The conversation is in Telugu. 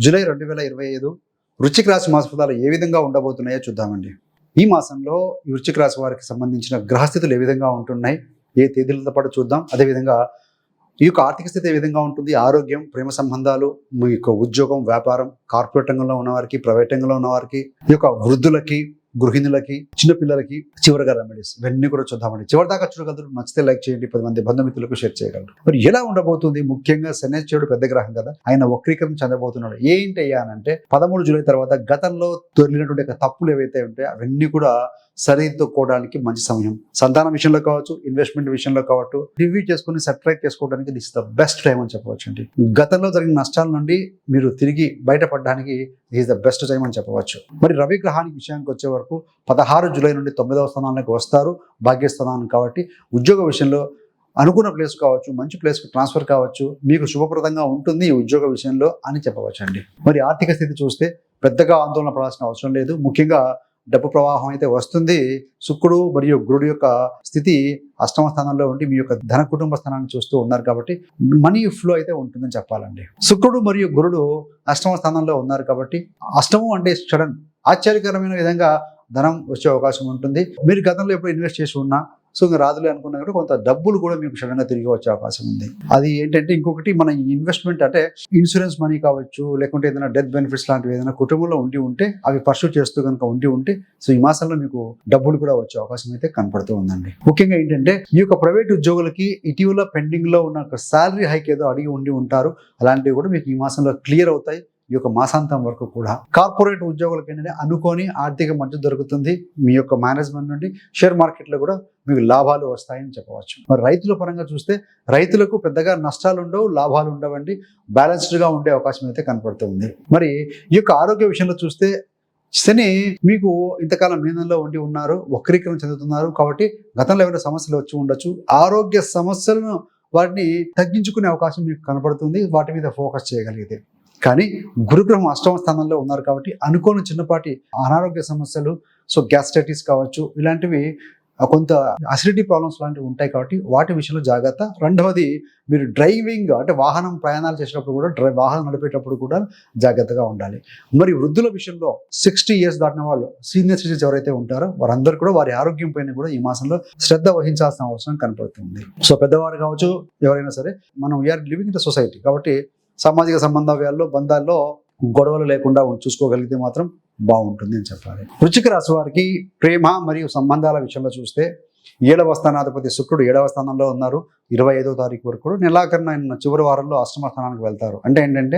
జూలై 2025 వృశ్చిక రాశి మాస ఫలాలు ఏ విధంగా ఉండబోతున్నాయో చూద్దామండి. ఈ మాసంలో ఈ వృశ్చిక రాశి వారికి సంబంధించిన గ్రహస్థితులు ఏ విధంగా ఉంటున్నాయి, ఏ తేదీలతో పాటు చూద్దాం. అదేవిధంగా ఈ యొక్క ఆర్థిక స్థితి ఏ విధంగా ఉంటుంది, ఆరోగ్యం, ప్రేమ సంబంధాలు, మీ యొక్క ఉద్యోగం, వ్యాపారం, కార్పొరేట్ రంగంలో ఉన్నవారికి, ప్రైవేట్ రంగంలో ఉన్నవారికి, ఈ యొక్క వృద్ధులకి, గృహిణులకి, చిన్నపిల్లలకి, చివరిగా రెమెడీస్ ఇవన్నీ కూడా చూద్దామండి. చివరి దాకా చూడగలరు. నచ్చితే లైక్ చేయండి, 10 మంది బంధుమిత్రులకు షేర్ చేయగలరు. మరి ఎలా ఉండబోతుంది? ముఖ్యంగా శనేశ్వరుడు పెద్ద గ్రహం కదా, ఆయన వక్రీకరణ చెందబోతున్నాడు. ఏంటి అయ్యానంటే 13 జూలై తర్వాత గతంలో దొరికినటువంటి తప్పులు ఏవైతే ఉంటాయో అవన్నీ కూడా సరిదిద్దుకోవడానికి మంచి సమయం. సంతానం విషయంలో కావచ్చు, ఇన్వెస్ట్మెంట్ విషయంలో కావచ్చు, రివ్యూ చేసుకుని సెటిల్ చేసుకోవడానికి దిస్ ద బెస్ట్ టైం అని చెప్పవచ్చు అండి. గతంలో జరిగిన నష్టాల నుండి మీరు తిరిగి బయటపడడానికి ఈజ్ ద బెస్ట్ టైం అని చెప్పవచ్చు. మరి రవి గ్రహానికి విషయానికి వచ్చే వరకు 16 జూలై నుండి 9వ స్థానానికి వస్తారు, భాగ్యస్థానానికి. కాబట్టి ఉద్యోగ విషయంలో అనుకున్న ప్లేస్ కావచ్చు, మంచి ప్లేస్కి ట్రాన్స్ఫర్ కావచ్చు, మీకు శుభప్రదంగా ఉంటుంది ఈ ఉద్యోగ విషయంలో అని చెప్పవచ్చు అండి. మరి ఆర్థిక స్థితి చూస్తే పెద్దగా ఆందోళన పడాల్సిన అవసరం లేదు. ముఖ్యంగా డబ్బు ప్రవాహం అయితే వస్తుంది. శుక్రుడు మరియు గురుడు యొక్క స్థితి అష్టమ స్థానంలో ఉండి మీ యొక్క ధన కుటుంబ స్థానాన్ని చూస్తూ ఉన్నారు కాబట్టి మనీ ఫ్లో అయితే ఉంటుందని చెప్పాలండి. శుక్రుడు మరియు గురుడు అష్టమ స్థానంలో ఉన్నారు కాబట్టి అష్టమం అంటే సడన్ ఆశ్చర్యకరమైన విధంగా ధనం వచ్చే అవకాశం ఉంటుంది. మీరు గతంలో ఎప్పుడు ఇన్వెస్ట్ చేసి ఉన్నా సో ఇంకా రాదులే అనుకున్నా కూడా కొంత డబ్బులు కూడా మీకు సడన్గా తిరిగి వచ్చే అవకాశం ఉంది. అది ఏంటంటే ఇంకొకటి, మన ఇన్వెస్ట్మెంట్ అంటే ఇన్సూరెన్స్ మనీ కావచ్చు, లేకుంటే ఏదైనా డెత్ బెనిఫిట్స్ లాంటివి ఏదైనా కుటుంబంలో ఉంటే అవి పర్సూ చేస్తూ కనుక ఉంటే సో ఈ మాసంలో మీకు డబ్బులు కూడా వచ్చే అవకాశం అయితే కనపడుతూ ఉందండి. ముఖ్యంగా ఏంటంటే ఈ యొక్క ప్రైవేట్ ఉద్యోగులకి ఇటీవల పెండింగ్ లో ఉన్న శాలరీ హైక్ ఏదో అడిగి ఉంటారు. అలాంటివి కూడా మీకు ఈ మాసంలో క్లియర్ అవుతాయి. ఈ యొక్క మాసాంతం వరకు కూడా కార్పొరేట్ ఉద్యోగులకు ఏంటంటే అనుకోని ఆర్థిక మద్దతు దొరుకుతుంది. మీ యొక్క మేనేజ్మెంట్ నుండి షేర్ మార్కెట్లో కూడా మీకు లాభాలు వస్తాయని చెప్పవచ్చు. మరి రైతుల పరంగా చూస్తే రైతులకు పెద్దగా నష్టాలు ఉండవు, లాభాలు ఉండవండి. బ్యాలెన్స్డ్గా ఉండే అవకాశం అయితే కనపడుతుంది. మరి ఈ యొక్క ఆరోగ్య విషయంలో చూస్తే శని మీకు ఇంతకాలం మీనంలో ఉన్నారు, వక్రీకరణ చెందుతున్నారు. కాబట్టి గతంలో ఏమైనా సమస్యలు వచ్చి ఉండొచ్చు. ఆరోగ్య సమస్యలను వాటిని తగ్గించుకునే అవకాశం మీకు కనపడుతుంది వాటి మీద ఫోకస్ చేయగలిగితే. కానీ గురుగ్రహం అష్టమ స్థానంలో ఉన్నారు కాబట్టి అనుకోని చిన్నపాటి అనారోగ్య సమస్యలు, సో గ్యాస్ట్రైటిస్ కావచ్చు, ఇలాంటివి కొంత అసిడిటీ ప్రాబ్లమ్స్ లాంటివి ఉంటాయి కాబట్టి వాటి విషయంలో జాగ్రత్త. రెండవది, మీరు డ్రైవింగ్ అంటే వాహనం ప్రయాణాలు చేసేటప్పుడు కూడా వాహనం నడిపేటప్పుడు కూడా జాగ్రత్తగా ఉండాలి. మరి వృద్ధుల విషయంలో 60 years దాటిన వాళ్ళు, సీనియర్ సిటిజన్స్ ఎవరైతే ఉంటారో వారందరూ కూడా వారి ఆరోగ్యం పైన కూడా ఈ మాసంలో శ్రద్ధ వహించాల్సిన అవసరం కనపడుతుంది. సో పెద్దవారు కావచ్చు, ఎవరైనా సరే, మనం we're living in the society కాబట్టి సామాజిక సంబంధాల్లో, బంధాల్లో గొడవలు లేకుండా చూసుకోగలిగితే మాత్రం బాగుంటుంది అని చెప్పాలి. వృశ్చిక రాశి వారికి ప్రేమ మరియు సంబంధాల విషయంలో చూస్తే 7వ స్థానాధిపతి శుక్రుడు 7వ స్థానంలో ఉన్నారు. 25వ తారీఖు వరకు కూడా నెలాఖరున చివరి వారంలో అష్టమ స్థానానికి వెళ్తారు. అంటే ఏంటంటే